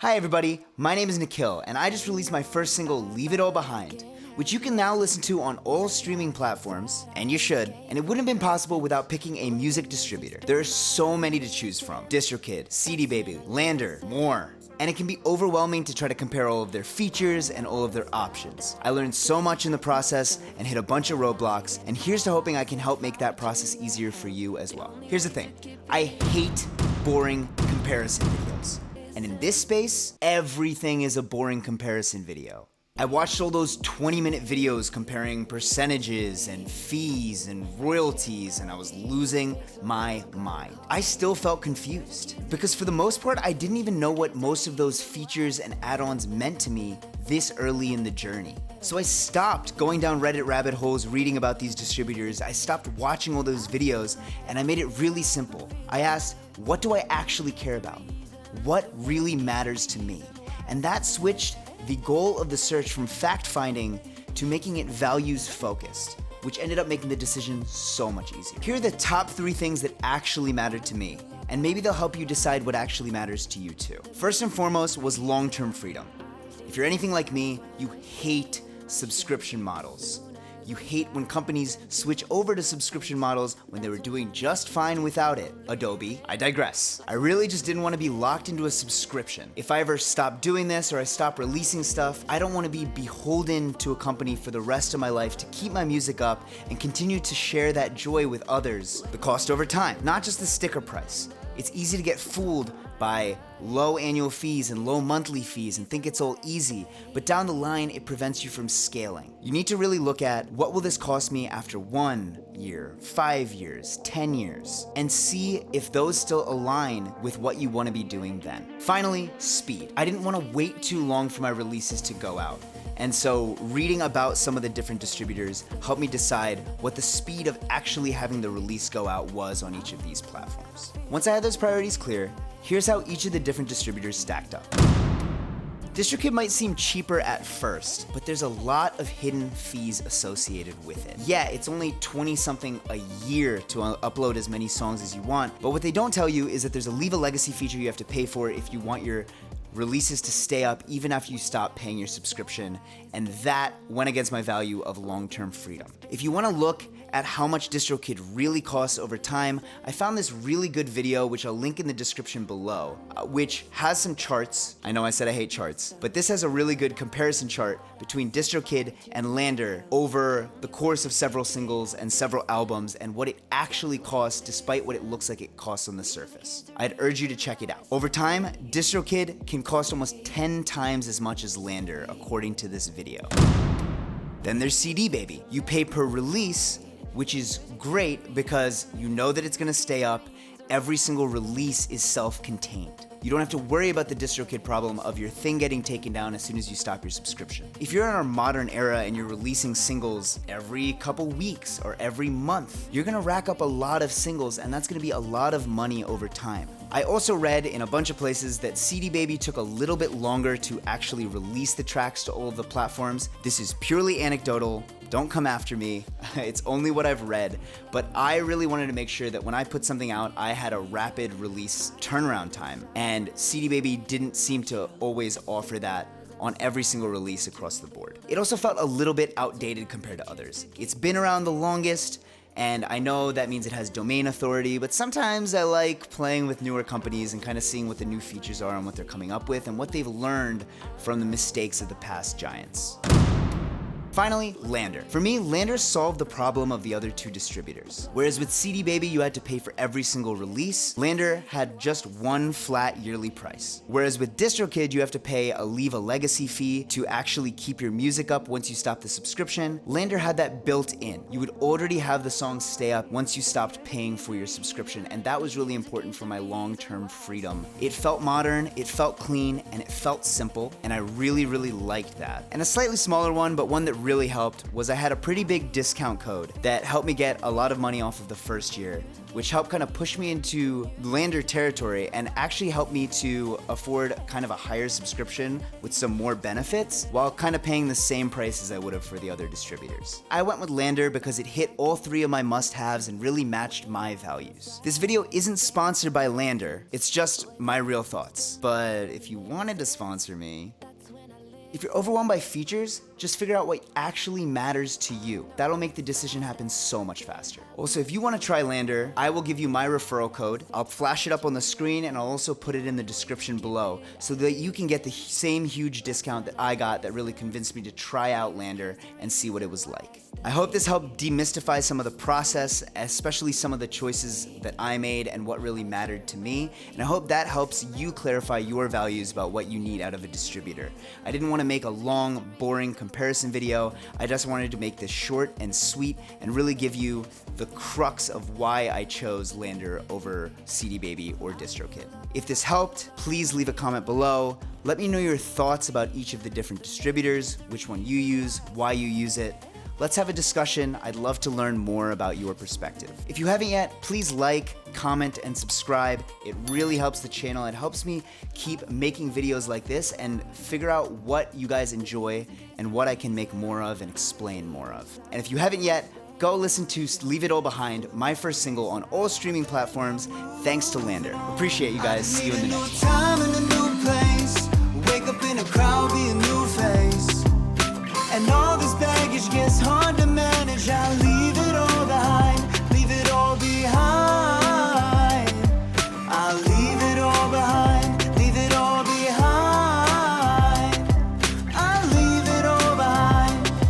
Hi everybody, my name is Nikhil, and I just released my first single, Leave It All Behind, which you can now listen to on all streaming platforms, and you should, and it wouldn't have been possible without picking a music distributor. There are so many to choose from. DistroKid, CD Baby, LANDR, more. And it can be overwhelming to try to compare all of their features and all of their options. I learned so much in the process and hit a bunch of roadblocks, and here's to hoping I can help make that process easier for you as well. Here's the thing, I hate boring comparison videos. And in this space, everything is a boring comparison video. I watched all those 20-minute videos comparing percentages and fees and royalties, and I was losing my mind. I still felt confused because for the most part, I didn't even know what most of those features and add-ons meant to me this early in the journey. So I stopped going down Reddit rabbit holes reading about these distributors. I stopped watching all those videos, and I made it really simple. I asked, what do I actually care about? What really matters to me? And that switched the goal of the search from fact-finding to making it values-focused, which ended up making the decision so much easier. Here are the top 3 things that actually mattered to me, and maybe they'll help you decide what actually matters to you too. First and foremost was long-term freedom. If you're anything like me, you hate subscription models. You hate when companies switch over to subscription models when they were doing just fine without it. Adobe, I digress. I really just didn't want to be locked into a subscription. If I ever stop doing this or I stop releasing stuff, I don't want to be beholden to a company for the rest of my life to keep my music up and continue to share that joy with others. The cost over time, not just the sticker price. It's easy to get fooled by low annual fees and low monthly fees and think it's all easy, but down the line, it prevents you from scaling. You need to really look at what will this cost me after 1 year, 5 years, 10 years, and see if those still align with what you want to be doing then. Finally, speed. I didn't want to wait too long for my releases to go out. And so reading about some of the different distributors helped me decide what the speed of actually having the release go out was on each of these platforms. Once I had those priorities clear, here's how each of the different distributors stacked up. DistroKid might seem cheaper at first, but there's a lot of hidden fees associated with it. Yeah, it's only 20-something a year to upload as many songs as you want, but what they don't tell you is that there's a leave a legacy feature you have to pay for if you want your releases to stay up even after you stop paying your subscription, and that went against my value of long-term freedom. If you want to look at how much DistroKid really costs over time, I found this really good video, which I'll link in the description below, which has some charts. I know I said I hate charts, but this has a really good comparison chart between DistroKid and LANDR over the course of several singles and several albums and what it actually costs despite what it looks like it costs on the surface. I'd urge you to check it out. Over time, DistroKid can cost almost 10 times as much as LANDR, according to this video. Then there's CD Baby. You pay per release, which is great because you know that it's gonna stay up. Every single release is self-contained. You don't have to worry about the DistroKid problem of your thing getting taken down as soon as you stop your subscription. If you're in our modern era and you're releasing singles every couple weeks or every month, you're gonna rack up a lot of singles, and that's gonna be a lot of money over time. I also read in a bunch of places that CD Baby took a little bit longer to actually release the tracks to all of the platforms. This is purely anecdotal. Don't come after me. It's only what I've read, but I really wanted to make sure that when I put something out, I had a rapid release turnaround time, and CD Baby didn't seem to always offer that on every single release across the board. It also felt a little bit outdated compared to others. It's been around the longest, and I know that means it has domain authority, but sometimes I like playing with newer companies and kind of seeing what the new features are and what they're coming up with and what they've learned from the mistakes of the past giants. Finally, LANDR. For me, LANDR solved the problem of the other 2 distributors. Whereas with CD Baby, you had to pay for every single release, LANDR had just one flat yearly price. Whereas with DistroKid, you have to pay a leave a legacy fee to actually keep your music up once you stop the subscription. LANDR had that built in. You would already have the songs stay up once you stopped paying for your subscription, and that was really important for my long-term freedom. It felt modern, it felt clean, and it felt simple, and I really, really liked that. And a slightly smaller one, but one that really helped was I had a pretty big discount code that helped me get a lot of money off of the first year, which helped kind of push me into LANDR territory and actually helped me to afford kind of a higher subscription with some more benefits while kind of paying the same price as I would have for the other distributors. I went with LANDR because it hit all three of my must-haves and really matched my values. This video isn't sponsored by LANDR, it's just my real thoughts. But if you wanted to sponsor me, if you're overwhelmed by features, just figure out what actually matters to you. That'll make the decision happen so much faster. Also, if you want to try LANDR, I will give you my referral code. I'll flash it up on the screen and I'll also put it in the description below so that you can get the same huge discount that I got that really convinced me to try out LANDR and see what it was like. I hope this helped demystify some of the process, especially some of the choices that I made and what really mattered to me. And I hope that helps you clarify your values about what you need out of a distributor. I didn't want to make a long, boring comparison video. I just wanted to make this short and sweet and really give you the crux of why I chose LANDR over CD Baby or DistroKid. If this helped, please leave a comment below. Let me know your thoughts about each of the different distributors, which one you use, why you use it. Let's have a discussion. I'd love to learn more about your perspective. If you haven't yet, please like, comment, and subscribe. It really helps the channel. It helps me keep making videos like this and figure out what you guys enjoy and what I can make more of and explain more of. And if you haven't yet, go listen to Leave It All Behind, my first single on all streaming platforms, thanks to LANDR. Appreciate you guys. See you in the next one.